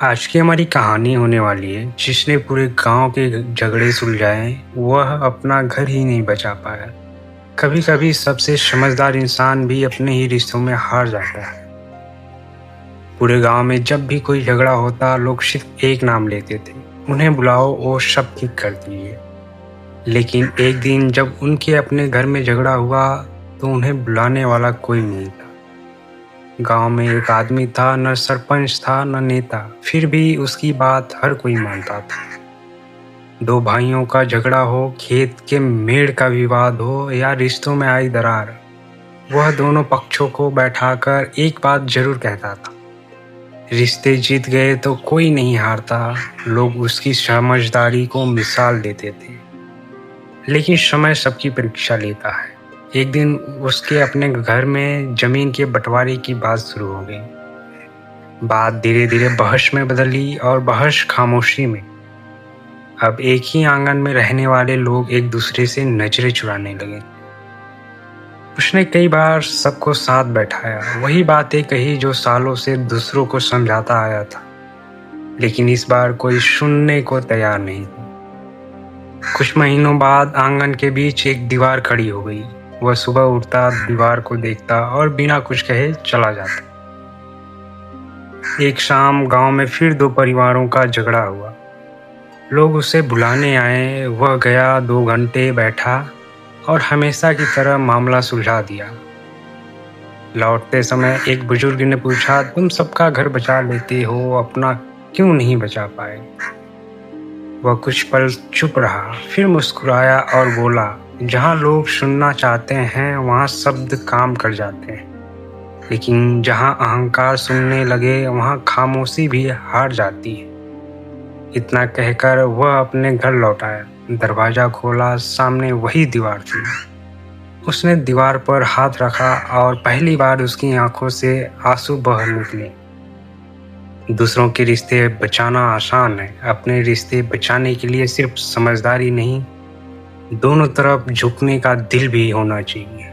आज की हमारी कहानी होने वाली है जिसने पूरे गांव के झगड़े सुलझाए। वह अपना घर ही नहीं बचा पाया। कभी कभी सबसे समझदार इंसान भी अपने ही रिश्तों में हार जाता है। पूरे गांव में जब भी कोई झगड़ा होता लोग सिर्फ एक नाम लेते थे, उन्हें बुलाओ वो सब ठीक कर दिए। लेकिन एक दिन जब उनके अपने घर में झगड़ा हुआ तो उन्हें बुलाने वाला कोई नहीं था। गांव में एक आदमी था, न सरपंच था न नेता, फिर भी उसकी बात हर कोई मानता था। दो भाइयों का झगड़ा हो, खेत के मेड़ का विवाद हो या रिश्तों में आई दरार, वह दोनों पक्षों को बैठाकर एक बात जरूर कहता था। रिश्ते जीत गए तो कोई नहीं हारता। लोग उसकी समझदारी को मिसाल देते थे। लेकिन समय सबकी परीक्षा लेता है। एक दिन उसके अपने घर में जमीन के बंटवारे की बात शुरू हो गई। बात धीरे धीरे बहस में बदली और बहस खामोशी में। अब एक ही आंगन में रहने वाले लोग एक दूसरे से नजरें चुराने लगे। उसने कई बार सबको साथ बैठाया, वही बातें कही जो सालों से दूसरों को समझाता आया था। लेकिन इस बार कोई सुनने को तैयार नहीं था। कुछ महीनों बाद आंगन के बीच एक दीवार खड़ी हो गई। वह सुबह उठता, दीवार को देखता और बिना कुछ कहे चला जाता। एक शाम गांव में फिर दो परिवारों का झगड़ा हुआ। लोग उसे बुलाने आए। वह गया, 2 घंटे बैठा और हमेशा की तरह मामला सुलझा दिया। लौटते समय एक बुजुर्ग ने पूछा, तुम सबका घर बचा लेते हो, अपना क्यों नहीं बचा पाए? वह कुछ पल चुप रहा, फिर मुस्कुराया और बोला, जहाँ लोग सुनना चाहते हैं वहाँ शब्द काम कर जाते हैं, लेकिन जहाँ अहंकार सुनने लगे वहाँ खामोशी भी हार जाती है। इतना कहकर वह अपने घर लौट आया। दरवाजा खोला, सामने वही दीवार थी। उसने दीवार पर हाथ रखा और पहली बार उसकी आंखों से आंसू बह निकले। दूसरों के रिश्ते बचाना आसान है, अपने रिश्ते बचाने के लिए सिर्फ समझदारी नहीं, दोनों तरफ झुकने का दिल भी होना चाहिए।